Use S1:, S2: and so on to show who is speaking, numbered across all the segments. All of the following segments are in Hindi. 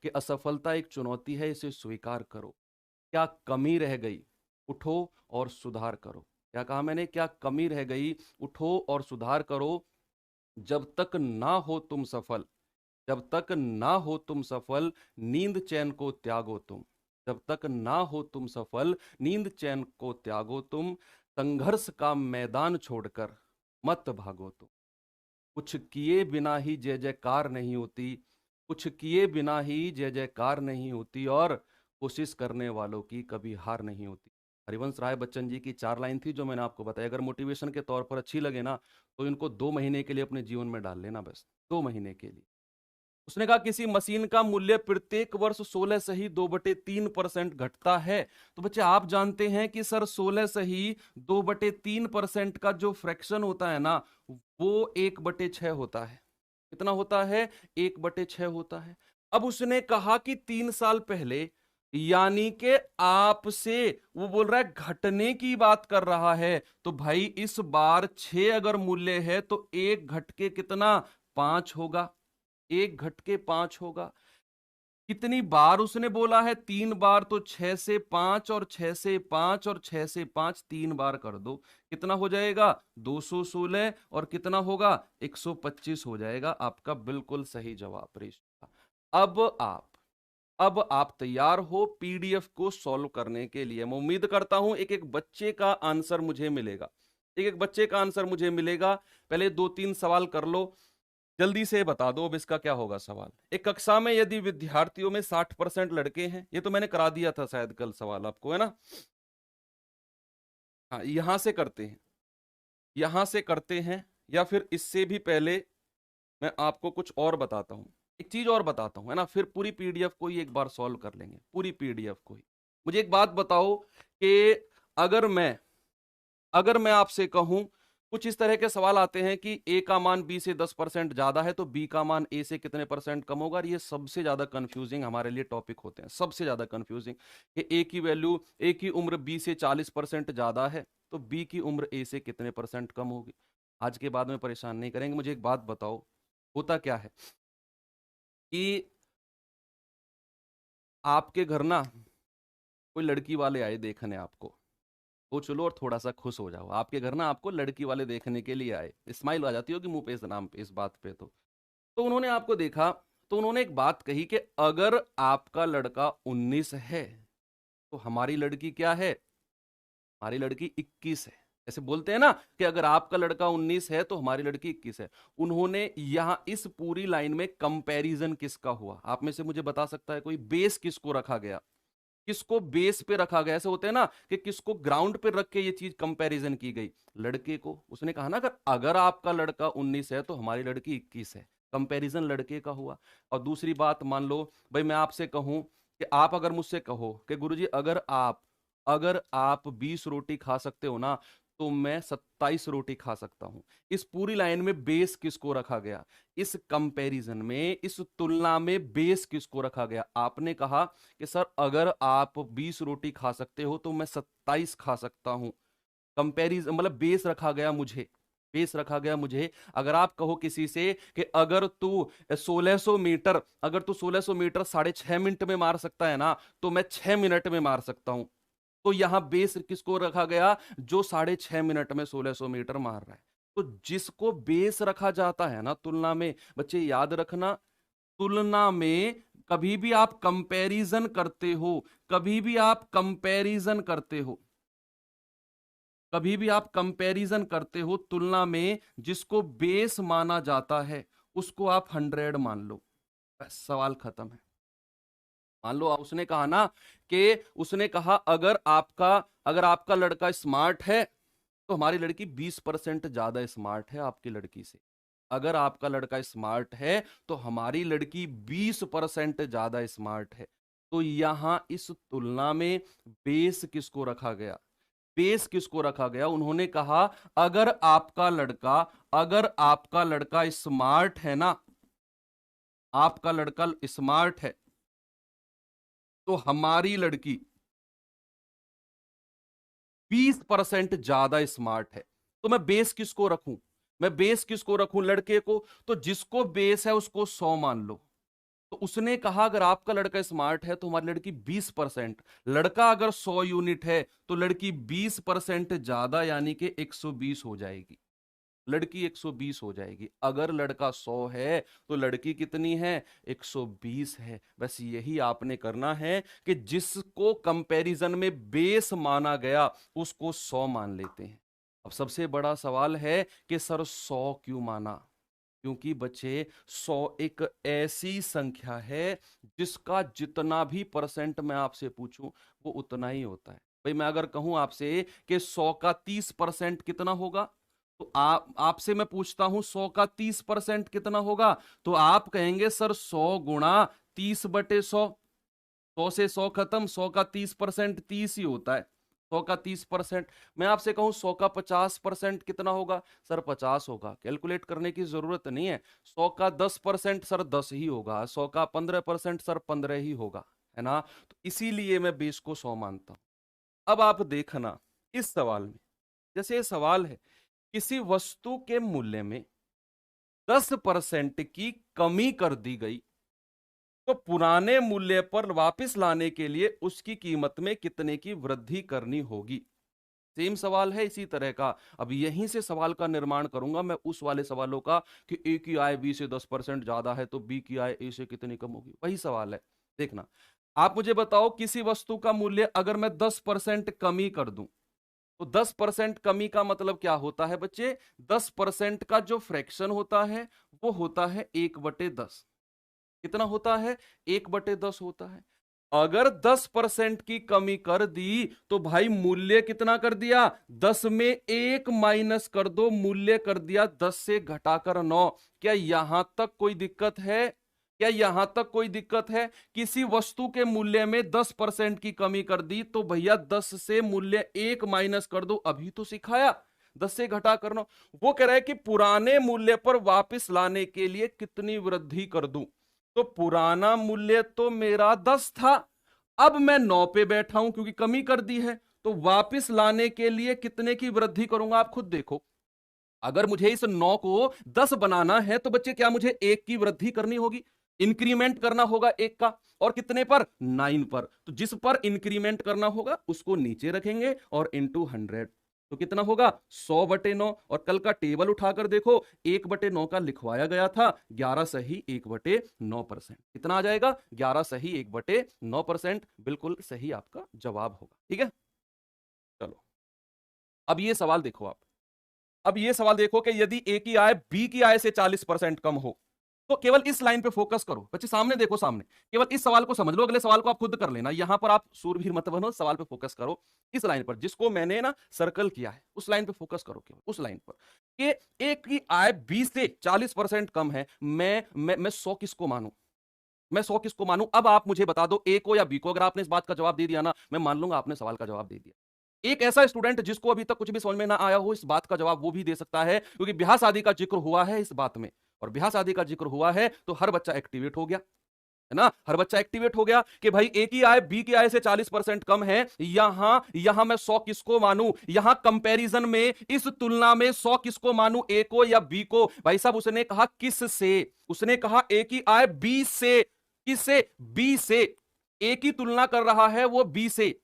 S1: कि असफलता एक चुनौती है, इसे स्वीकार करो। क्या कमी रह गई, उठो और सुधार करो। क्या कहा मैंने? क्या कमी रह गई, उठो और सुधार करो। जब तक ना हो तुम सफल, जब तक ना हो तुम सफल, नींद चैन को त्यागो तुम। जब तक ना हो तुम सफल, नींद चैन को त्यागो तुम। संघर्ष का मैदान छोड़कर मत भागो तुम। कुछ किए बिना ही जय जयकार नहीं होती, कुछ किए बिना ही जय जयकार नहीं होती, और कोशिश करने वालों की कभी हार नहीं होती। हरिवंश राय बच्चन जी की 4 लाइन थी जो मैंने आपको बताया। अगर मोटिवेशन के तौर पर अच्छी लगे ना, तो इनको 2 महीने के लिए अपने जीवन में डाल लेना, बस 2 महीने के लिए। उसने कहा किसी मशीन का मूल्य प्रत्येक वर्ष 16 सही 2/3% घटता है। तो बच्चे आप जानते हैं कि सर 16 सही 2/3% का जो फ्रैक्शन होता है ना, वो 1/6 होता है। कितना होता है? 1/6 होता है। अब उसने कहा कि 3 साल पहले, यानी कि आपसे वो बोल रहा है घटने की बात कर रहा है, तो भाई इस बार 6 अगर मूल्य है तो एक घट के कितना? 5 होगा। एक घट के 5 होगा। कितनी बार उसने बोला है? 3 बार। तो 6 से 5 और 6 से 5 और 6 से 5 3 बार कर दो, कितना हो जाएगा? 216। और कितना होगा? 125 हो जाएगा। आपका बिल्कुल सही जवाब रेशा। अब आप तैयार हो पीडीएफ को सॉल्व करने के लिए। मैं उम्मीद करता हूं एक एक बच्चे का आंसर मुझे मिलेगा, एक एक बच्चे का आंसर मुझे मिलेगा। पहले 2-3 सवाल कर लो, जल्दी से बता दो अब इसका क्या होगा सवाल। एक कक्षा में यदि विद्यार्थियों में 60% लड़के हैं, ये तो मैंने करा दिया था शायद कल सवाल आपको, है ना? हाँ, यहां से करते हैं, यहां से करते हैं, या फिर इससे भी पहले मैं आपको कुछ और बताता हूं, एक चीज और बताता हूं, है ना? फिर पूरी पीडीएफ को ही एक बार सॉल्व कर लेंगे, पूरी पीडीएफ को ही। मुझे एक बात बताओ कि अगर मैं अगर मैं आपसे कहूं, कुछ इस तरह के सवाल आते हैं कि ए का मान बी से 10% ज्यादा है, तो बी का मान ए से कितने परसेंट कम होगा। और ये सबसे ज्यादा कंफ्यूजिंग हमारे लिए टॉपिक होते हैं, सबसे ज्यादा कंफ्यूजिंग, कि ए की वैल्यू, ए की उम्र बी से 40% ज्यादा है, तो बी की उम्र ए से कितने परसेंट कम होगी। आज के बाद में परेशान नहीं करेंगे। मुझे एक बात बताओ, होता क्या है कि आपके घर ना कोई लड़की वाले आए देखने आपको, तो चलो और थोड़ा सा खुश हो जाओ। आपके घर ना आपको लड़की वाले देखने के लिए आए, स्माइल आ जाती होगी मुंह पे इस नाम पे, इस बात पे। तो उन्होंने आपको देखा, तो उन्होंने एक बात कही कि अगर आपका लड़का 19 है तो हमारी लड़की क्या है? हमारी लड़की 21 है। ऐसे बोलते हैं ना कि अगर आपका लड़का 19 है तो हमारी लड़की 21 है। उन्होंने यहां इस पूरी लाइन में कंपैरिजन किसका हुआ? आप में से मुझे बता सकता है कोई? बेस किसको रखा गया? किसको बेस पे रखा गया? ऐसे होते हैं ना कि किसको ग्राउंड पे रख के ये चीज कंपैरिजन की गई? लड़के को। उसने कहा ना अगर अगर आपका लड़का 19 है तो हमारी लड़की 21 है। कंपैरिजन लड़के का हुआ। और दूसरी बात, मान लो भाई मैं आपसे कहूं कि आप अगर मुझसे कहो कि गुरुजी अगर आप 20 रोटी खा सकते हो ना, तो मैं 27 रोटी खा सकता हूं। इस पूरी लाइन में बेस किसको रखा गया? इस कंपैरिजन में, इस तुलना में बेस किसको रखा गया? आपने कहा कि सर अगर आप 20 रोटी खा सकते हो तो मैं 27 खा सकता हूं। कंपैरिजन मतलब बेस रखा गया मुझे, बेस रखा गया मुझे। अगर आप कहो किसी से कि अगर तू 1600 मीटर 6.5 मिनट में मार सकता है ना, तो मैं 6 मिनट में मार सकता हूं। तो यहां बेस किसको रखा गया? जो 6.5 मिनट में 1600 मीटर मार रहा है। तो जिसको बेस रखा जाता है ना तुलना में, बच्चे याद रखना, तुलना में कभी भी आप कंपैरिजन करते हो, कभी भी आप कंपैरिजन करते हो, कभी भी आप कंपैरिजन करते हो तुलना में, जिसको बेस माना जाता है उसको आप 100 मान लो। बस सवाल खत्म है। मान लो उसने कहा ना कि उसने कहा अगर आपका लड़का स्मार्ट है तो हमारी लड़की 20% ज्यादा स्मार्ट है आपकी लड़की से। अगर आपका लड़का स्मार्ट है तो हमारी लड़की 20% ज्यादा स्मार्ट है। तो यहां इस तुलना में बेस किसको रखा गया? बेस किसको रखा गया? उन्होंने कहा अगर आपका लड़का स्मार्ट है ना, आपका लड़का स्मार्ट है, तो हमारी लड़की 20% ज्यादा स्मार्ट है। तो मैं बेस किसको रखूं? मैं बेस किसको रखूं? लड़के को। तो जिसको बेस है उसको 100 मान लो। तो उसने कहा अगर आपका लड़का स्मार्ट है तो हमारी लड़की 20%, लड़का अगर 100 यूनिट है तो लड़की 20% ज्यादा यानी कि 120 हो जाएगी। लड़की 120 हो जाएगी। अगर लड़का 100 है तो लड़की कितनी है? 120 है। बस यही आपने करना है कि जिसको कंपैरिजन में बेस माना गया उसको 100 मान लेते हैं। अब सबसे बड़ा सवाल है कि सर 100 क्यों माना? क्योंकि बच्चे 100 एक ऐसी संख्या है जिसका जितना भी परसेंट मैं आपसे पूछूं वो उतना ही होता है। भाई मैं अगर कहूं आपसे कि 100 का 30% कितना होगा, तो आपसे मैं पूछता हूं 100 का 30% कितना होगा, तो आप कहेंगे सर 100 गुणा 30/100। 100 से 100 खत्म, 100 का 30% 30 ही होता है। 100 का 30%। मैं आपसे कहूं 100 का 50% कितना होगा, सर 50 होगा। कैलकुलेट करने की जरूरत नहीं है। 100 का 10% सर 10 ही होगा। 100 का 15% सर 15 ही होगा, है ना? तो इसीलिए मैं बेस को 100 मानता हूं। अब आप देखना इस सवाल में, जैसे ये सवाल है किसी वस्तु के मूल्य में 10% की कमी कर दी गई तो पुराने मूल्य पर वापस लाने के लिए उसकी कीमत में कितने की वृद्धि करनी होगी। सेम सवाल है इसी तरह का। अब यहीं से सवाल का निर्माण करूंगा मैं उस वाले सवालों का कि ए की आय बी से 10% ज्यादा है तो बी की आय ए से कितनी कम होगी। वही सवाल है। देखना, आप मुझे बताओ किसी वस्तु का मूल्य अगर मैं 10% कमी कर दूं तो 10% कमी का मतलब क्या होता है बच्चे? 10% का जो फ्रैक्शन होता है वो होता है 1/10। कितना होता है? 1/10 होता है। अगर 10% की कमी कर दी तो भाई मूल्य कितना कर दिया? 10 में 1 माइनस कर दो, मूल्य कर दिया 10 से घटाकर 9। क्या यहां तक कोई दिक्कत है? क्या यहां तक कोई दिक्कत है? किसी वस्तु के मूल्य में 10% की कमी कर दी तो भैया 10 से मूल्य 1 माइनस कर दो। अभी तो सिखाया 10 से घटा कर 9। वो कह रहा है कि पुराने मूल्य पर वापस लाने के लिए कितनी वृद्धि कर दूं। तो पुराना मूल्य तो मेरा 10 था, अब मैं 9 पे बैठा हूं क्योंकि कमी कर दी है। तो वापस लाने के लिए कितने की वृद्धि करूंगा आप खुद देखो। अगर मुझे इस 9 को 10 बनाना है तो बच्चे क्या मुझे 1 की वृद्धि करनी होगी? इंक्रीमेंट करना होगा 1 का। और कितने पर? 9 पर। तो जिस पर इंक्रीमेंट करना होगा उसको नीचे रखेंगे और इंटू 100। तो कितना होगा? 100/9। और कल का टेबल उठाकर देखो 1/9 का लिखवाया गया था 11 सही 1/9%। कितना आ जाएगा? 11 सही 1/9%। बिल्कुल सही आपका जवाब होगा। ठीक है, चलो अब ये सवाल देखो आप। अब ये सवाल देखो कि यदि ए की आय बी की आय से 40% कम हो तो केवल इस लाइन पे फोकस करो। बच्चे सामने देखो, सामने केवल इस सवाल को समझ लो, अगले सवाल को आप खुद कर लेना। यहां पर आप सूरवीर मत बनो, सवाल पे फोकस करो। इस लाइन पर जिसको मैंने ना सर्कल किया है उस लाइन पे फोकस करो, केवल उस लाइन पर कि ए की आय बी से 40% कम है। मैं 100 किसको मानूं? मैं 100 किसको मानूं? अब आप मुझे बता दो ए को या बी को। अगर आपने इस बात का जवाब दे दिया ना, मैं मान लूंगा आपने सवाल का जवाब दे दिया। एक ऐसा स्टूडेंट जिसको अभी तक कुछ भी समझ में ना आया हो, इस बात का जवाब वो भी दे सकता है, क्योंकि ब्याह शादी का जिक्र हुआ है इस बात में। और ब्याह शादी का जिक्र हुआ है तो हर बच्चा एक्टिवेट हो गया, है ना? हर बच्चा एक्टिवेट हो गया कि भाई ए की आय बी की आय से 40% कम है। यहां मैं 100 किसको मानूं? यहां कंपैरिजन में, इस तुलना में 100 किसको मानूं? ए को या बी को? भाई साहब उसने कहा किस से? उसने कहा ए की आय बी से। किससे? बी से। ए की तुलना कर रहा है वो बी से।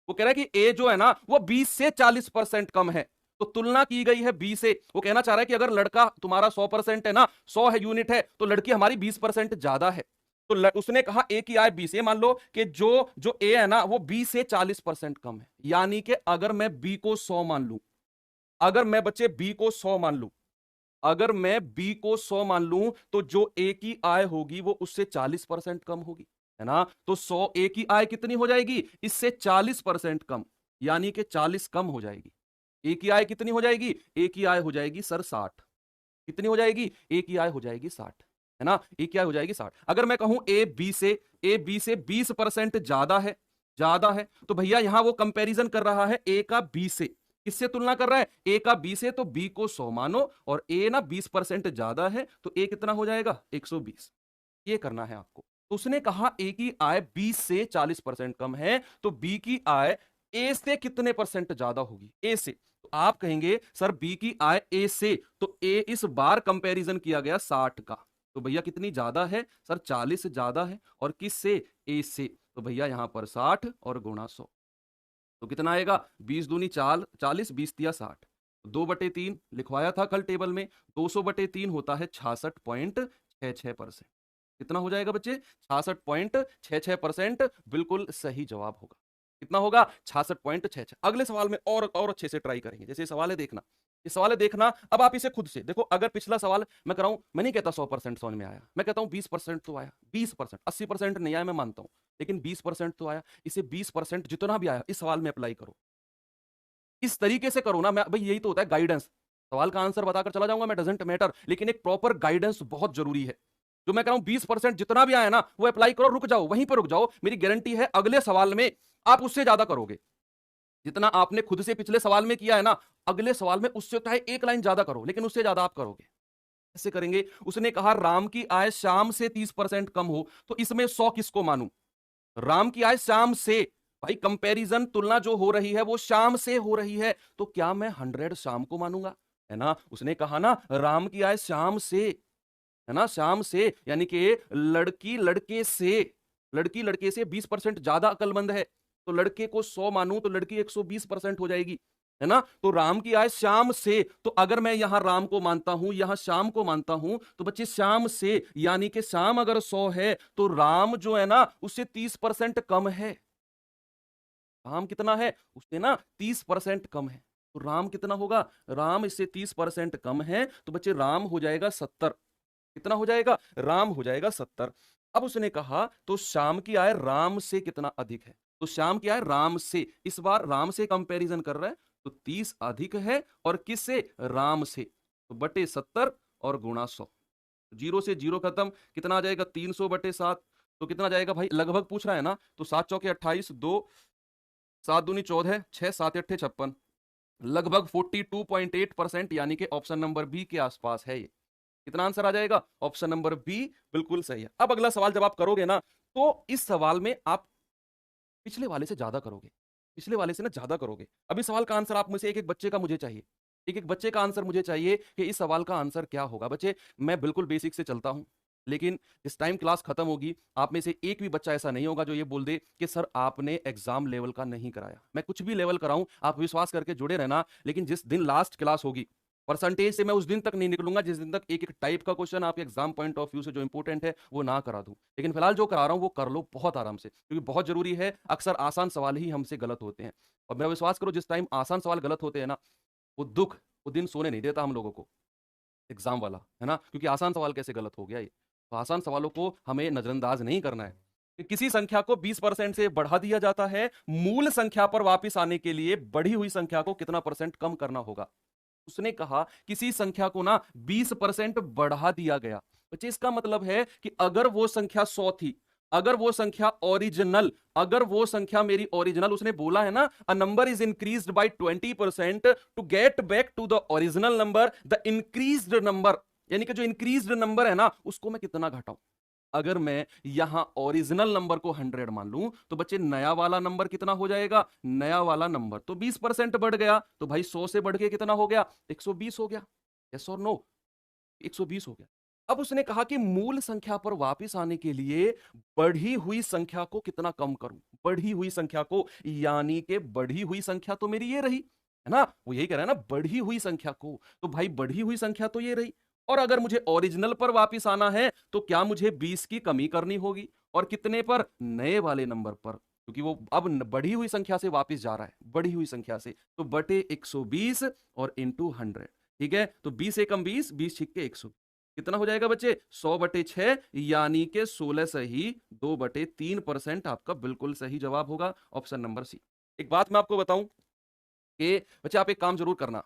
S1: वो कह रहा है कि ए जो है ना वो 20 से 40% कम है, तो तुलना की गई है बी से। वो कहना चाह रहा है कि अगर लड़का तुम्हारा 100% है ना, 100 है यूनिट है, तो लड़की हमारी 20% ज्यादा है। तो उसने कहा ए की आय 20 से, मान लो कि जो जो ए है ना वो 20 से 40% कम है। यानी कि अगर मैं बी को 100 मान लूं, अगर मैं बच्चे बी को 100 मान लूं, अगर मैं बी को 100 मान लूं तो जो ए की आय होगी वो उससे 40% कम होगी, है ना? तो 100 ए की आय कितनी हो जाएगी? इससे 40% कम, यानी कि 40 कम हो जाएगी। ए की आय कितनी हो जाएगी? ए की आय हो जाएगी सर 60। कितनी हो जाएगी? ए की आय हो जाएगी 60, है ना? ए की आय हो जाएगी 60। अगर मैं कहूं ए बी से 20% ज्यादा है, ज्यादा है, तो भैया यहां वो कंपैरिजन कर रहा है ए का बी से। किससे तुलना कर रहा है? ए का बी से। तो बी को 100 मानो और ए ना 20% ज्यादा है, तो ए कितना हो जाएगा? 120। ये करना है आपको। तो उसने कहा ए की आय 20 से 40% कम है, तो बी की आय ए से कितने परसेंट ज्यादा होगी? ए से। तो आप कहेंगे सर बी की आय ए से, तो ए इस बार कंपैरिजन किया गया 60 का, तो भैया कितनी ज्यादा है सर? 40 से ज्यादा है। और किससे? ए से। तो भैया यहां पर 60 और गुणा 100, तो कितना आएगा? 20 दूनी 40, 20 तिया 60, 2/3 लिखवाया था कल टेबल में। 200/3 होता है 66.66%। कितना हो जाएगा बच्चे? 66.66%। बिल्कुल सही जवाब होगा। कितना होगा? 66.66। अगले सवाल में और अच्छे से ट्राई करेंगे। जैसे सवाल है देखना, ये सवाल है देखना। अब आप इसे खुद से देखो। अगर पिछला सवाल मैं कराऊं, मैं नहीं कहता 100% समझ में आया, मैं कहता हूं 20% तो आया। 20%, 80% नहीं आया मैं मानता हूं, लेकिन 20% तो आया। इसे 20% जितना भी आया इस सवाल में अप्लाई करो। इस तरीके से करो ना। मैं भाई यही तो होता है गाइडेंस। सवाल का आंसर बताकर चला जाऊंगा मैं, डजेंट मैटर, लेकिन एक प्रॉपर गाइडेंस बहुत जरूरी है। जो मैं कह रहा हूं 20% जितना भी आया ना वो अप्लाई करो। रुक जाओ, वहीं पर रुक जाओ। मेरी गारंटी है अगले सवाल में आप उससे ज्यादा करोगे। जितना आपने खुद से पिछले सवाल में किया है ना, अगले सवाल में उससे चाहे एक लाइन ज्यादा करो, लेकिन उससे ज्यादा आप करोगे। कैसे करेंगे? उसने कहा राम की आय शाम से 30% कम हो, तो इसमें 100 किसको मानूं? राम की आय शाम से, भाई कंपैरिजन तुलना जो हो रही है वो शाम से हो रही है, तो क्या मैं 100 शाम को मानूंगा? है ना? उसने कहा ना राम की आय शाम से, है ना, शाम से, यानी कि लड़की लड़के से 20% ज्यादा अक्लमंद है। तो लड़के को 100 मानूं तो लड़की 120% हो जाएगी, है ना? तो राम की आय शाम से, तो अगर मैं यहां राम को मानता हूं, यहां शाम को मानता हूं, तो बच्चे शाम से यानी कि शाम अगर 100 है तो राम जो है ना उससे 30% कम है। राम कितना है? उससे ना 30% कम है। तो राम कितना होगा? राम इससे 30% कम है, तो बच्चे राम हो जाएगा 70। कितना हो जाएगा? राम हो जाएगा 70। अब उसने कहा तो श्याम की आय राम से कितना अधिक है? तो श्याम की आय राम से, इस बार राम से कंपैरिजन कर रहा है, तो 30 अधिक है। और किससे? राम से। तो बटे 70 और गुणा 100। जीरो से जीरो खत्म। कितना आ जाएगा? 300/7। तो कितना जाएगा भाई? लगभग पूछ रहा है ना, तो 7 चौके 28, 2 7 दूनी 14, 6 7 8 56, लगभग 42.8%, यानी कि ऑप्शन नंबर बी के आसपास है ये। कितना आंसर आ जाएगा? ऑप्शन नंबर बी बिल्कुल सही है। अब अगला सवाल जब आप करोगे ना, तो इस सवाल में आप पिछले वाले से ज्यादा करोगे, पिछले वाले से ना ज्यादा करोगे। अब इस सवाल का आंसर आप मुझे एक एक बच्चे का मुझे चाहिए, एक एक बच्चे का आंसर मुझे चाहिए कि इस सवाल का आंसर क्या होगा। बच्चे मैं बिल्कुल बेसिक से चलता हूं, लेकिन इस टाइम क्लास खत्म होगी, आप में से एक भी बच्चा ऐसा नहीं होगा जो ये बोल दे कि सर आपने एग्जाम लेवल का नहीं कराया। मैं कुछ भी लेवल कराऊं, आप विश्वास करके जुड़े रहना, लेकिन जिस दिन लास्ट क्लास होगी, परसेंटेज से मैं उस दिन तक नहीं निकलूंगा जिस दिन तक एक एक टाइप का क्वेश्चन आपके एग्जाम पॉइंट ऑफ व्यू से जो इंपॉर्टेंट है वो ना करा दूं। लेकिन फिलहाल जो करा रहा हूं वो कर लो बहुत आराम से, क्योंकि बहुत जरूरी है। अक्सर आसान सवाल ही हमसे गलत होते हैं, और मेरा विश्वास करो जिस टाइम आसान सवाल गलत होते हैं ना, वो दुख वो दिन सोने नहीं देता हम लोगों को, एग्जाम वाला, है ना? क्योंकि आसान सवाल कैसे गलत हो गया ये। तो आसान सवालों को हमें नजरअंदाज नहीं करना है। कि किसी संख्या को 20% से बढ़ा दिया जाता है, मूल संख्या पर वापस आने के लिए बढ़ी हुई संख्या को कितना परसेंट कम करना होगा? उसने कहा किसी संख्या को ना 20% बढ़ा दिया गया। बच्चे इसका मतलब है कि अगर वो संख्या 100 थी, अगर वो संख्या ओरिजिनल, अगर वो संख्या मेरी ओरिजिनल, उसने बोला है ना a number is increased by 20% to get back to the original number, the increased number, यानी कि जो इंक्रीज्ड नंबर है ना उसको मैं कितना घटाऊं। अगर मैं यहां ओरिजिनल नंबर को 100 मान लूं, तो बच्चे नया वाला नंबर कितना हो जाएगा? नया वाला नंबर तो 20% बढ़ गया, तो भाई 100 से बढ़ के कितना हो गया? 120 हो गया। यस और नो? 120 हो गया। अब उसने कहा कि मूल संख्या पर वापस आने के लिए बढ़ी हुई संख्या को कितना कम करूं? बढ़ी हुई संख्या को, यानी कि बढ़ी हुई संख्या तो मेरी ये रही, है ना? वो यही कह रहा है ना, बढ़ी हुई संख्या को। तो भाई बढ़ी हुई संख्या तो ये रही, और अगर मुझे ओरिजिनल पर वापस आना है तो क्या मुझे 20 की कमी करनी होगी? और कितने पर? नए वाले नंबर पर, क्योंकि वो अब बढ़ी हुई संख्या से वापस जा रहा है, बढ़ी हुई संख्या से। तो बटे 120 और इंटू 100। ठीक है, तो 20 एकम 20, 20 छिक्के 100, कितना हो जाएगा बच्चे? 100/6, यानी कि 16 सही 2/3% आपका बिल्कुल सही जवाब होगा, ऑप्शन नंबर सी। एक बात मैं आपको बताऊं कि बच्चे आप एक काम जरूर करना,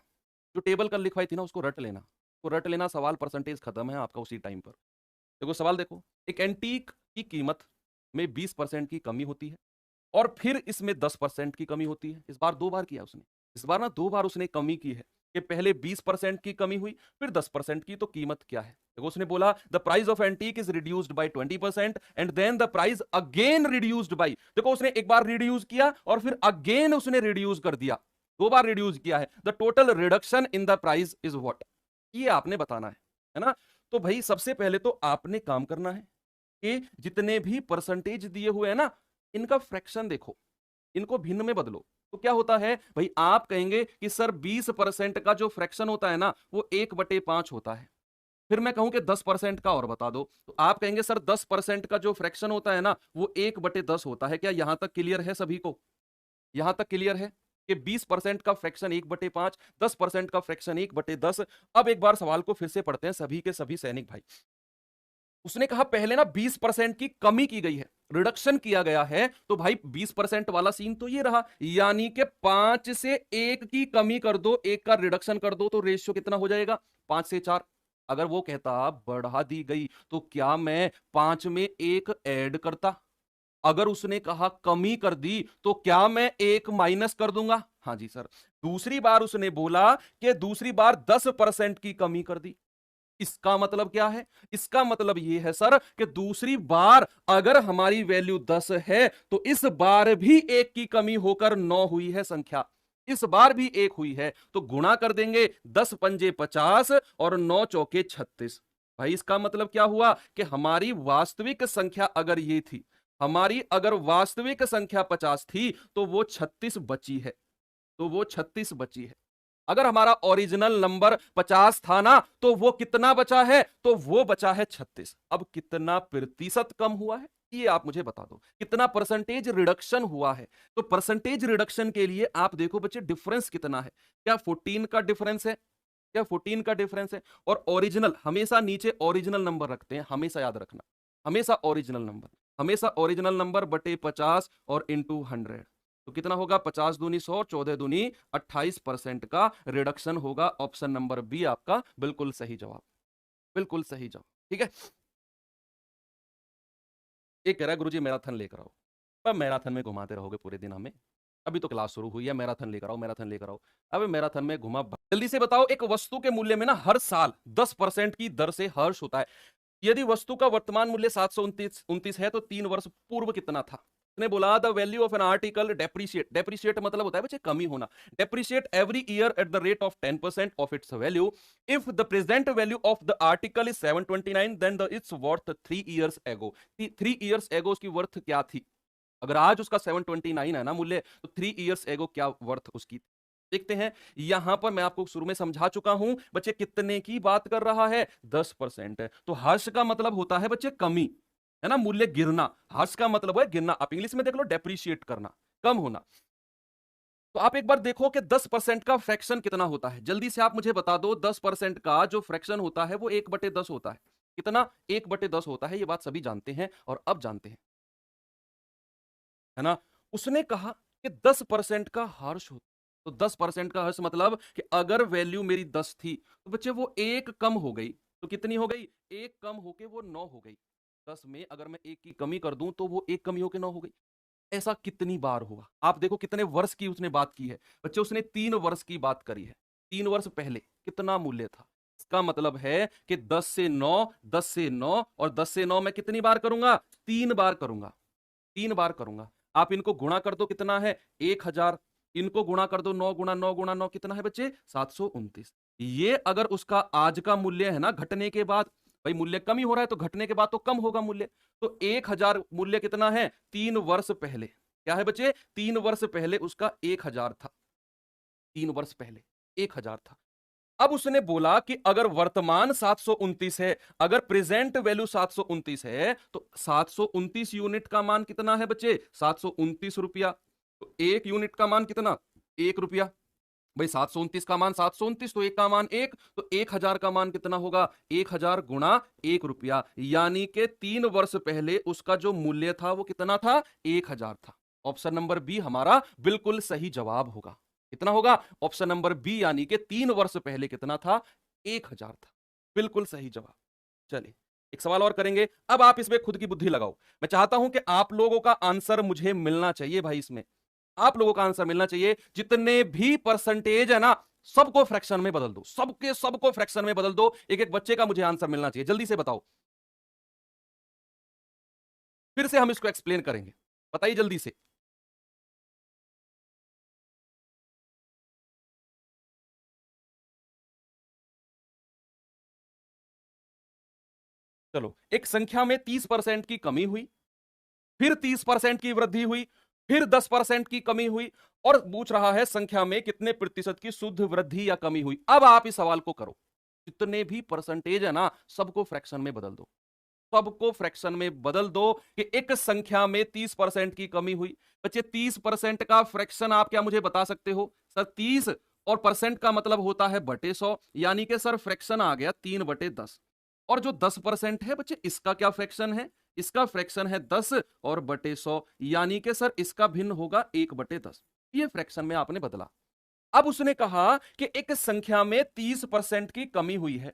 S1: जो टेबल कल लिखवाई थी ना उसको रट लेना, तो रट लेना, सवाल परसेंटेज खत्म है आपका उसी टाइम पर। देखो सवाल देखो, एक एंटीक की कीमत में 20% की कमी होती है, और फिर इसमें 10% की कमी होती है। इस बार दो बार किया उसने, इस बार ना दो बार उसने कमी की है, कि पहले 20% की कमी हुई, फिर 10% की। तो कीमत क्या है? देखो उसने बोला the price of antique is reduced by 20% and then the price again reduced by. देखो उसने एक बार रिड्यूस किया और फिर अगेन उसने रिड्यूस कर दिया, दो बार रिड्यूस किया है। The total reduction in the price is what? ये आपने बताना है ना? तो भाई सबसे पहले तो आपने काम करना है कि जितने भी परसेंटेज दिए हुए हैं ना, इनका फ्रैक्शन देखो, इनको भिन्न में बदलो। तो क्या होता है भाई, आप कहेंगे कि सर 20% का जो फ्रैक्शन होता है ना, वो 1/5 होता है। फिर मैं कहूं कि 10% का और बता दो, तो आप कहेंगे सर 10% का जो फ्रैक्शन होता है ना, वो 1/10 होता है। क्या यहां तक क्लियर है सभी को? यहां तक क्लियर है कि 20% का फ्रैक्शन 1/5, 10% का फ्रैक्शन 1/10। अब एक बार सवाल को फिर से पढ़ते हैं सभी के सभी सैनिक भाई। उसने कहा पहले ना 20% की कमी की गई है, रिडक्शन किया गया है, तो भाई 20% वाला सीन तो ये रहा, यानी कि 5 से 1 की कमी कर दो, 1 का रिडक्शन कर दो, तो रेशियो कितना हो जाएगा? 5 से 4। अगर वो कहता बढ़ा दी गई, तो क्या मैं 5 में 1 ऐड करता? अगर उसने कहा कमी कर दी, तो क्या मैं 1 माइनस कर दूंगा? हाँ जी सर। दूसरी बार उसने बोला कि दूसरी बार 10% की कमी कर दी। इसका मतलब क्या है? इसका मतलब यह है सर कि दूसरी बार अगर हमारी वैल्यू 10 है, तो इस बार भी 1 की कमी होकर 9 हुई है संख्या। इस बार भी 1 हुई है, तो गुणा कर देंगे, 10 पंजे 50 और 9 चौके 36। भाई इसका मतलब क्या हुआ कि हमारी वास्तविक संख्या अगर ये थी, हमारी अगर वास्तविक संख्या 50 थी, तो वो 36 बची है, तो वो 36 बची है। अगर हमारा ओरिजिनल नंबर 50 था ना, तो वो कितना बचा है? तो वो बचा है 36। अब कितना प्रतिशत कम हुआ है, ये आप मुझे बता दो, कितना परसेंटेज रिडक्शन हुआ है? तो परसेंटेज रिडक्शन के लिए आप देखो बच्चे, डिफरेंस कितना है? क्या 14 का डिफरेंस है? क्या 14 का डिफरेंस है? और ओरिजिनल हमेशा नीचे ओरिजिनल नंबर रखते हैं, हमेशा याद रखना, हमेशा ओरिजिनल नंबर, हमेशा ओरिजिनल नंबर बटे 50 और इंटू 100। तो कितना होगा? 50 दूनी 100, 14 दूनी 28% का रिडक्शन होगा। ऑप्शन नंबर बी आपका बिल्कुल सही जवाब, बिल्कुल सही जवाब। ठीक है। एक कह रहा है गुरुजी मैराथन लेकर आओ। अब मैराथन में घुमाते रहोगे पूरे दिन हमें? अभी तो क्लास शुरू हुई है, मैराथन लेकर आओ, मैराथन लेकर आओ। अब मैराथन में घुमा, जल्दी से बताओ, एक वस्तु के मूल्य में ना हर साल 10% की दर से हर्ष होता है। यदि वस्तु का वर्तमान मूल्य 729 है, तो 3 वर्ष पूर्व कितना था? ने बोला the value of an article depreciate, depreciate मतलब होता है बच्चे कमी होना, depreciate every year at the rate of 10% of its value. If the present value of the article is 729, then the its worth 3 years एगो। 3 years एगो उसकी वर्थ क्या थी? अगर आज उसका 729 है ना मूल्य, तो 3 years एगो क्या वर्थ उसकी? देखते हैं। यहां पर मैं आपको शुरू में समझा चुका हूं बच्चे, कितने की बात कर रहा है? 10%। तो हर्ष का मतलब होता है बच्चे कमी, है ना, मूल्य गिरना। हर्ष का मतलब है गिरना। आप इंग्लिश में देख लो, डेप्रिशिएट करना, कम होना। तो आप एक बार देखो कि 10% का फ्रैक्शन कितना होता है, जल्दी से आप मुझे बता दो। 10% का जो फ्रैक्शन होता है वो 1/10 होता है। कितना? 1/10 होता है, ये बात सभी जानते हैं और अब जानते हैं, है ना। उसने कहा कि 10% का हर्ष होता, तो 10% का हर्ष मतलब कि अगर वैल्यू मेरी 10 थी, तो बच्चे वो एक कम हो गई, तो कितनी हो गई? एक कम होके वो 9 हो गई। 10 में अगर मैं एक की कमी कर दूं, तो वो एक कमी होके 9 हो गई। ऐसा कितनी बार हुआ? आप देखो कितने वर्ष की उसने बात की है बच्चे, उसने 3 वर्ष की बात करी है। 3 वर्ष पहले कितना मूल्य था? इसका मतलब है कि 10 से 9, 10 से 9 और 10 से 9 मैं कितनी बार करूंगा? 3 बार करूंगा, 3 बार करूंगा। आप इनको गुणा कर दो, कितना है? 1000। इनको गुणा कर दो, 9 गुणा 9 गुणा 9 कितना है बच्चे? 729। ये अगर उसका आज का मूल्य है ना, घटने के बाद, भाई मूल्य कमी हो रहा है तो घटने के बाद तो कम होगा मूल्य। तो 1000 मूल्य कितना है? 3 वर्ष पहले। क्या है बच्चे? 3 वर्ष पहले उसका 1000 था। 3 वर्ष पहले 1000 था। अब उसने बोला कि अगर वर्तमान 729 है, अगर प्रेजेंट वैल्यू 729 है, तो 729 यूनिट का मान कितना है बच्चे? 729 रुपया। तो एक यूनिट का मान कितना? 1 रुपया। भाई 729 का मान 729, तो एक का मान एक, तो 1000 का मान कितना होगा? 1000 गुणा 1 रुपया, यानी कि 3 वर्ष पहले उसका जो मूल्य था वो कितना था? 1000 था। ऑप्शन नंबर बी हमारा बिल्कुल सही जवाब होगा। कितना होगा? ऑप्शन नंबर बी, यानी कि 3 वर्ष पहले कितना था? 1000 था। बिल्कुल सही जवाब। चलिए एक सवाल और करेंगे। अब आप इसमें खुद की बुद्धि लगाओ। मैं चाहता हूं कि आप लोगों का आंसर मुझे मिलना चाहिए भाई, इसमें आप लोगों का आंसर मिलना चाहिए। जितने भी परसेंटेज है ना, सबको फ्रैक्शन में बदल दो, सबके सबको फ्रैक्शन में बदल दो। एक एक बच्चे का मुझे आंसर मिलना चाहिए, जल्दी से बताओ। फिर से हम इसको एक्सप्लेन करेंगे, बताइए जल्दी से। चलो, एक संख्या में 30% की कमी हुई, फिर 30% की वृद्धि हुई, फिर 10% की कमी हुई, और पूछ रहा है संख्या में कितने प्रतिशत की शुद्ध वृद्धि या कमी हुई। अब आप इस सवाल को करो, जितने भी परसेंटेज है ना, सबको फ्रैक्शन में बदल दो। सबको फ्रैक्शन में बदल दो कि एक संख्या में 30% की कमी हुई। बच्चे, 30% का फ्रैक्शन आप क्या मुझे बता सकते हो? सर, 30 और परसेंट का मतलब होता है बटे 100, यानी कि सर फ्रैक्शन आ गया 3/10। और जो 10% है बच्चे, इसका क्या फ्रैक्शन है? इसका फ्रैक्शन है 10 और बटे 100, यानी कि सर इसका भिन्न होगा 1/10। ये फ्रैक्शन में आपने बदला। अब उसने कहा कि एक संख्या में 30% की कमी हुई है।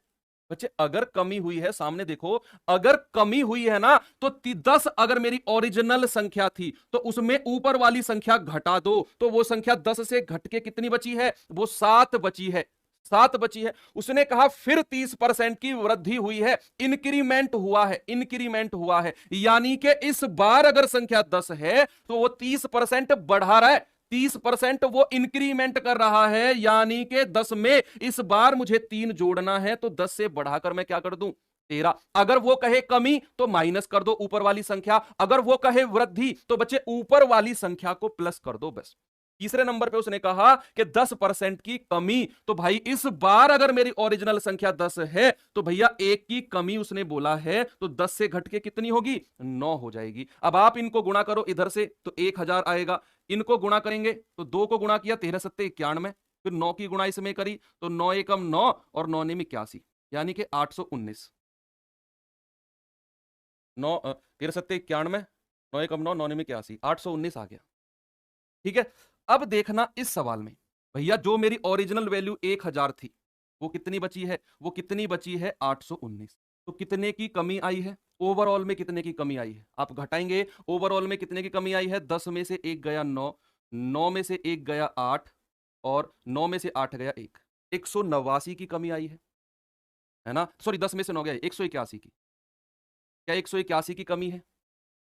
S1: बच्चे, अगर कमी हुई है, सामने देखो, अगर कमी हुई है ना, तो 10 अगर मेरी ओरिजिनल संख्या थी तो उसमें ऊपर वाली संख्या घटा दो, तो वो संख्या 10 से घट के कितनी बची है? वो 7 बची है। 7 बची है। उसने कहा फिर 30% की वृद्धि हुई है, इंक्रीमेंट हुआ है, इंक्रीमेंट हुआ है, यानी कि इस बार अगर संख्या 10 है तो वो 30% बढ़ा रहा है, 30% वो इंक्रीमेंट कर रहा है, यानी कि 10 में इस बार मुझे 3 जोड़ना है, तो 10 से बढ़ाकर मैं क्या कर दूं? 13। अगर वो कहे कमी तो माइनस कर दो ऊपर वाली संख्या, अगर वो कहे वृद्धि तो बच्चे ऊपर वाली संख्या को प्लस कर दो, बस। तीसरे नंबर पे उसने कहा कि 10% की कमी, तो भाई इस बार अगर मेरी ओरिजिनल संख्या 10 है तो भैया एक की कमी उसने बोला है, तो 10 से घट के कितनी होगी? 9 हो जाएगी। अब आप इनको गुणा करो इधर से तो 1000 आएगा, इनको गुणा करेंगे तो 2 को गुणा किया 13 सत्ते 91, फिर 9 की गुणा इसमें करी तो 9 एकम 9 और 9 ने 81, यानी कि 819। 9 13 सत्ते 91, 9 एकम 9, 9 ने 81, 819 आ गया। ठीक है। अब देखना इस सवाल में, भैया जो मेरी ओरिजिनल वैल्यू 1000 थी वो कितनी बची है? वो कितनी बची है? 819। तो कितने की कमी आई है? ओवरऑल में कितने की कमी आई है? आप घटाएंगे, ओवरऑल में कितने की कमी आई है? 10 में से 1 गया 9, 9 में से 1 गया 8, और 9 में से 8 गया 1, 189 की कमी आई है ना? सॉरी, 10 में से 9 गया 181 की। क्या 181 की कमी है?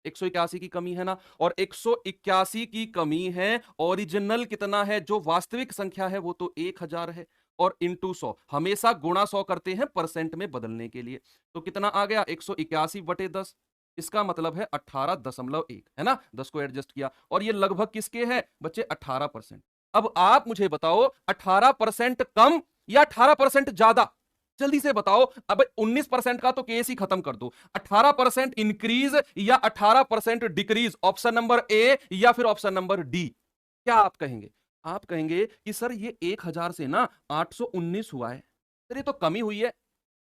S1: 181 की कमी है ना, और 181 की कमी है। ओरिजिनल कितना है? जो वास्तविक संख्या है वो तो 1000 है, और इंटू 100, हमेशा गुणा 100 करते हैं परसेंट में बदलने के लिए। तो कितना आ गया? 181/10। इसका मतलब है 18.1, है ना? 10 को एडजस्ट किया, और ये लगभग किसके है बच्चे? 18%। अब आप मुझे बताओ, 18% कम या 18% ज्यादा? जल्दी से बताओ। अब 19% का तो केस ही खत्म कर दो। 18% इंक्रीज या 18% डिक्रीज? ऑप्शन नंबर ए या फिर ऑप्शन नंबर डी? क्या आप कहेंगे? आप कहेंगे कि सर ये 1000 से ना 819 हुआ है, सर ये तो कमी हुई है।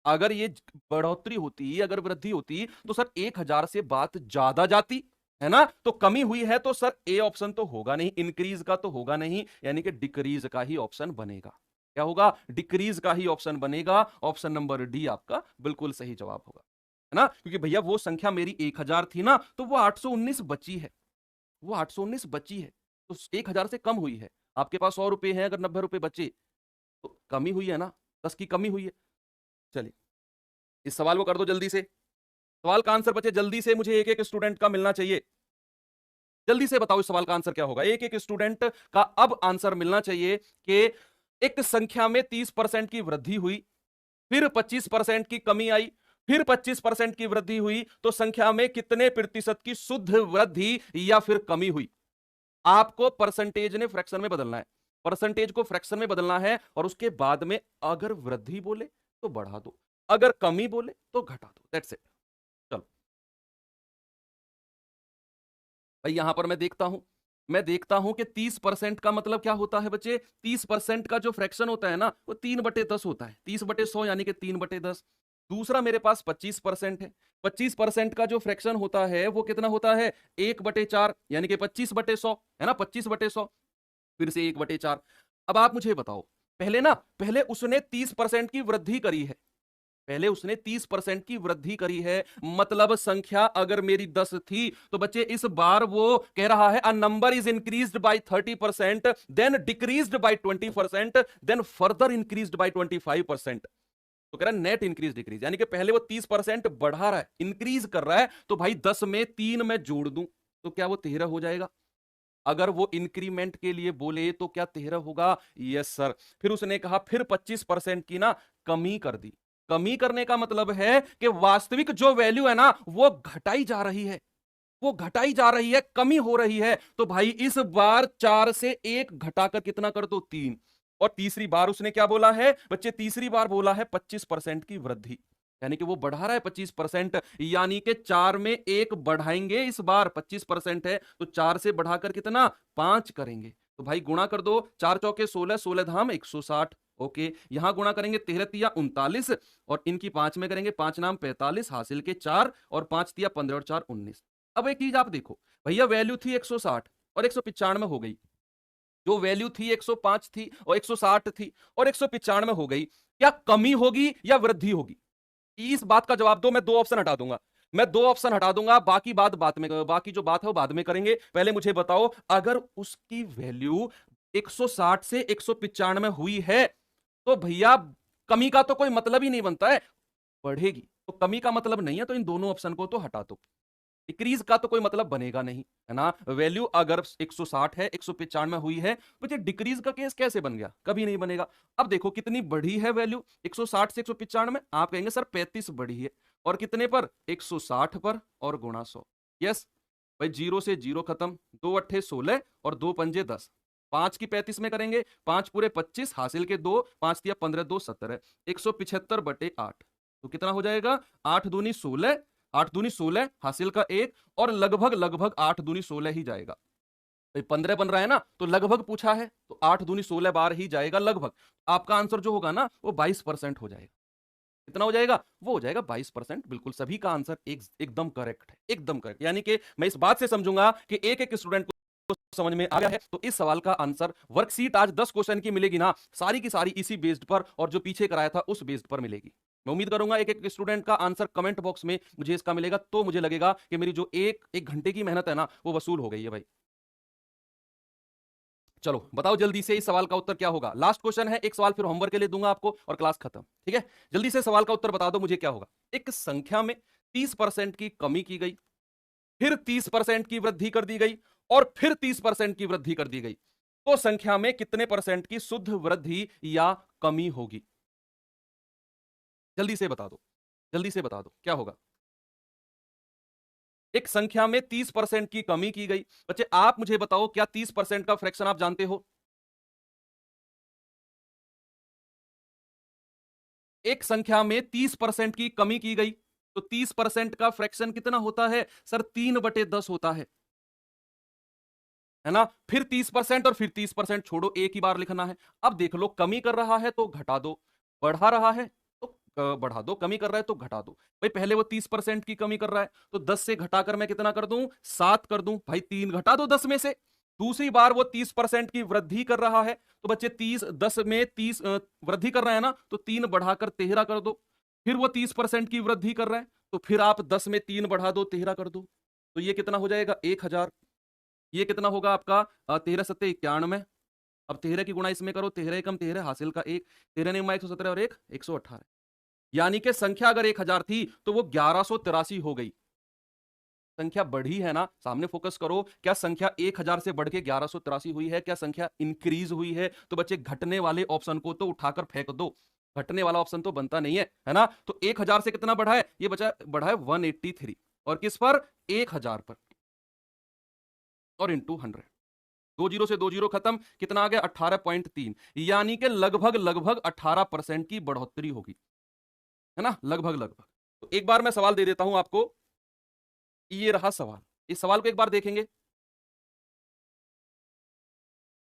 S1: अगर ये बढ़ोतरी होती, अगर वृद्धि होती तो सर 1000 से बात ज्यादा जाती, है ना? तो कमी हुई है तो सर ए ऑप्शन तो होगा नहीं, इंक्रीज का तो होगा नहीं, यानी कि डिक्रीज का ही ऑप्शन बनेगा। क्या होगा? डिक्रीज का ही ऑप्शन बनेगा। ऑप्शन नंबर डी आपका बिल्कुल सही जवाब होगा, है ना? क्योंकि भैया वो संख्या मेरी 1000 थी ना, तो वो 819 बची है, वो 819 बची है, तो 1000 से कम हुई है। आपके पास 100 रुपए हैं, अगर 90 रुपए बचे तो कमी हुई है ना, 10 की कमी हुई है। चलिए, इस सवाल को कर दो जल्दी से। सवाल का आंसर बचे जल्दी से, मुझे एक एक स्टूडेंट का मिलना चाहिए। जल्दी से बताओ इस सवाल का आंसर क्या होगा? एक एक स्टूडेंट का अब आंसर मिलना चाहिए कि एक संख्या में 30% की वृद्धि हुई, फिर 25% की कमी आई, फिर 25% की वृद्धि हुई, तो संख्या में कितने प्रतिशत की शुद्ध वृद्धि या फिर कमी हुई? आपको परसेंटेज ने फ्रैक्शन में बदलना है, परसेंटेज को फ्रैक्शन में बदलना है, और उसके बाद में अगर वृद्धि बोले तो बढ़ा दो, अगर कमी बोले तो घटा दो। That's it. चलो भाई, यहां पर मैं देखता हूं कि 30% का मतलब क्या होता है बच्चे? 30% का जो फ्रैक्शन होता है ना, वो 3/10 होता है, 30/100 यानी कि 3/10। दूसरा मेरे पास 25% है, 25% का जो फ्रैक्शन होता है वो कितना होता है? 1/4, यानी कि 25/100, है ना? 25/100, फिर से 1/4। अब आप मुझे बताओ, पहले उसने 30% की वृद्धि करी है, पहले उसने 30% की वृद्धि करी है, मतलब संख्या अगर मेरी 10 थी तो बच्चे इस बार वो कह रहा है a number is increased by 30%, then decreased by 20%, then further increased by 25%। तो कह रहा है नेट इंक्रीज डिक्रीज, यानी कि पहले वो 30% बढ़ा रहा है, इंक्रीज कर रहा है, तो भाई 10 में 3 मैं जोड़ दूं तो क्या वो 13 हो जाएगा? अगर वो इंक्रीमेंट के लिए बोले तो क्या 13 होगा? Yes sir. फिर उसने कहा फिर 25% की ना कमी कर दी, कमी करने का मतलब है कि वास्तविक जो वैल्यू है ना वो घटाई जा रही है, वो घटाई जा रही है, कमी हो रही है। तो भाई इस बार 4 से 1 घटाकर कितना कर दो, 3। और तीसरी बार उसने क्या बोला है बच्चे, तीसरी बार बोला है 25% की वृद्धि, यानी कि वो बढ़ा रहा है 25%, यानी कि 4 में 1 बढ़ाएंगे, इस बार 25% है तो 4 से बढ़ाकर कितना, 5 करेंगे। तो भाई गुणा कर दो, 4 चौके 16, 16 धाम 160। ओके, यहां गुणा करेंगे 13 तिया 39, और इनकी 5 में करेंगे, 5 नाम 45, हासिल के 4, और 5 तिया 15 और 4 19। अब एक चीज आप देखो भैया, वैल्यू थी 160 और 195 हो गई, जो वैल्यू थी 105 थी और 160 थी और 195 हो गई, क्या कमी होगी या वृद्धि होगी? इस बात का जवाब दो। मैं दो ऑप्शन हटा दूंगा, मैं दो ऑप्शन हटा दूंगा, बाकी बात बाद में, बाकी जो बात है वो बाद में करेंगे। पहले मुझे बताओ, अगर उसकी वैल्यू 160 से 195 हुई है तो भैया कमी का तो कोई मतलब ही नहीं बनता है, बढ़ेगी। तो कमी का मतलब नहीं है, तो इन दोनों ऑप्शन को तो हटा दो। डिक्रीज का तो कोई मतलब बनेगा नहीं, है ना। वैल्यू अगर 160 है, 195 हुई है, मुझे डिक्रीज का केस कैसे बन गया, कभी नहीं बनेगा। अब देखो कितनी बढ़ी है वैल्यू, 160 से 195, आप कहेंगे सर 35 बढ़ी है, और कितने पर, 160 पर, और गुणा 100। यस भाई, जीरो से जीरो खत्म, 2 अट्ठे 16 और 2 पंजे 10, 5 की 35 में करेंगे, 5 पूरे 25, हासिल के 2, 5 दिया 15, 2 17, 175/8, तो कितना हो जाएगा, 8 दूनी 16, 8 दूनी 16, हासिल का 1, और लगभग लगभग 8 दूनी 16 ही जाएगा। 15 बन रहा है ना, तो लगभग पूछा है, तो 8 दूनी 16 बार ही जाएगा लगभग। आपका आंसर जो होगा ना वो 22% हो जाएगा। कितना हो जाएगा, वो हो जाएगा 22%। बिल्कुल सभी का आंसर एकदम करेक्ट है, एकदम करेक्ट। यानी कि मैं इस बात से समझूंगा कि एक एक स्टूडेंट को समझ में आ गया है। तो इस सवाल का आंसर, वर्कशीट आज 10 क्वेश्चन की मिलेगी ना, सारी की सारी इसी बेस्ड पर, और जो पीछे कराया था उस बेस्ड पर मिलेगी। मैं उम्मीद करूंगा एक एक स्टूडेंट का आंसर कमेंट बॉक्स में मुझे इसका मिलेगा, तो मुझे लगेगा कि मेरी जो एक घंटे की मेहनत है ना वो वसूल हो गई है भाई। चलो बताओ जल्दी से, इस सवाल का उत्तर क्या होगा। लास्ट क्वेश्चन है, एक सवाल फिर होमवर्क के लिए दूंगा आपको और क्लास खत्म, ठीक है। जल्दी से सवाल का उत्तर बता दो मुझे क्या होगा। एक संख्या में 30% की कमी की गई, फिर 30% की वृद्धि कर दी गई, और फिर 30% की वृद्धि कर दी गई, तो संख्या में कितने परसेंट की शुद्ध वृद्धि या कमी होगी? जल्दी से बता दो, जल्दी से बता दो क्या होगा। एक संख्या में 30% की कमी की गई, बच्चे आप मुझे बताओ, क्या 30% का फ्रैक्शन आप जानते हो? एक संख्या में 30% की कमी की गई, तो 30% का फ्रैक्शन कितना होता है सर, 3/10 होता है ना। फिर 30% और फिर 30% छोड़ो, एक ही बार लिखना है। अब देख लो, कमी कर रहा है तो घटा दो, बढ़ा रहा है तो बढ़ा दो, कमी कर रहा है तो घटा दो। भाई पहले वो 30% की कमी कर रहा है, तो 10 से घटाकर मैं कितना कर दूं, 7 कर दूं। भाई 3 घटा दो 10 में से। दूसरी बार वो 30% की वृद्धि कर रहा है, तो बच्चे 30, 10 में 30 वृद्धि कर रहा है ना, तो 3 बढ़ाकर 13 कर दो। फिर वो 30% की वृद्धि कर रहा है, तो फिर आप 10 में 3 बढ़ा दो, 13 कर दो। तो ये कितना हो जाएगा, 1000। ये कितना होगा आपका, 13 सत्ते 91। अब 13 की गुणा इसमें करो, 13 एकम 13, हासिल का 1, 13 ने 117 और 1 118, यानी कि संख्या अगर 1000 थी तो वो 1183 हो गई। संख्या बढ़ी है ना, सामने फोकस करो। क्या संख्या 1000 से बढ़ के 1183 हुई है? क्या संख्या इंक्रीज हुई है? तो बच्चे घटने वाले ऑप्शन को तो उठाकर फेंक दो, घटने वाला ऑप्शन तो बनता नहीं है ना। तो 1000 से कितना बढ़ा है, ये बचा बढ़ा है 183, और किस पर, 1000 पर, और इंटू 100। दो जीरो से दो जीरो खत्म, कितना आ गया, 18.3, यानी कि लगभग लगभग 18% की बढ़ोतरी होगी, है ना, लगभग लगभग। तो एक बार मैं सवाल दे देता हूं आपको, ये रहा सवाल, इस सवाल को एक बार देखेंगे।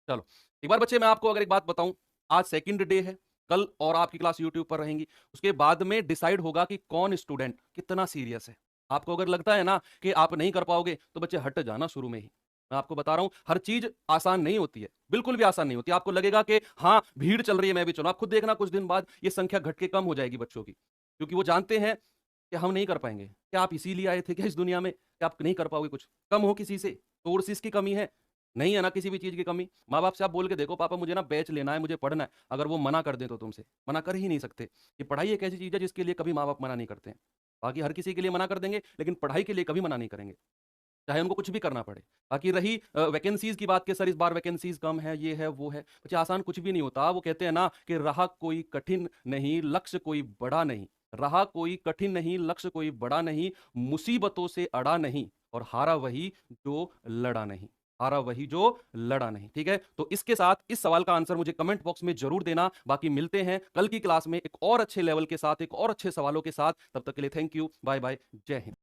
S1: चलो एक बार बच्चे मैं आपको अगर एक बात बताऊं, आज सेकंड डे है, कल और आपकी क्लास यूट्यूब पर रहेंगी, उसके बाद में डिसाइड होगा कि कौन स्टूडेंट कितना सीरियस है। आपको अगर लगता है ना कि आप नहीं कर पाओगे, तो बच्चे हट जाना शुरू में ही। मैं आपको बता रहा हूं, हर चीज आसान नहीं होती है, बिल्कुल भी आसान नहीं होती। आपको लगेगा कि हाँ भीड़ चल रही है, मैं भी चलूं, आप खुद देखना कुछ दिन बाद ये संख्या घट के कम हो जाएगी बच्चों की, क्योंकि वो जानते हैं कि हम नहीं कर पाएंगे। क्या आप इसीलिए आए थे क्या इस दुनिया में, कि आप नहीं कर पाओगे, कुछ कम हो किसी से, सोर्सिस की कमी है, नहीं है ना किसी भी चीज की कमी। माँ बाप से आप बोल के देखो, पापा मुझे ना बैच लेना है, मुझे पढ़ना है, अगर वो मना कर दें तो तुमसे मना कर ही नहीं सकते। ये पढ़ाई एक ऐसी चीज है जिसके लिए कभी माँ बाप मना नहीं करते हैं। बाकी हर किसी के लिए मना कर देंगे, लेकिन पढ़ाई के लिए कभी मना नहीं करेंगे। चाहे उनको कुछ भी करना पड़े। बाकी रही वैकेंसीज़ की बात कि सर इस बार वैकेंसीज़ कम है, ये है, वो है। बच्चे आसान कुछ भी नहीं होता। वो कहते हैं ना कि रहा कोई कठिन नहीं, लक्ष्य कोई बड़ा नहीं। रहा कोई कठिन नहीं, लक्ष्य कोई बड़ा नहीं, मुसीबतों से अड़ा नहीं और हारा वही जो लड़ा नहीं। हारा वही जो लड़ा नहीं। ठीक है? तो इसके साथ इस सवाल का आंसर मुझे कमेंट बॉक्स में ज़रूर देना। बाकी मिलते हैं कल की क्लास में एक और अच्छे लेवल के साथ, एक और अच्छे सवालों के साथ। तब तक के लिए थैंक यू। Bye bye. जय हिंद।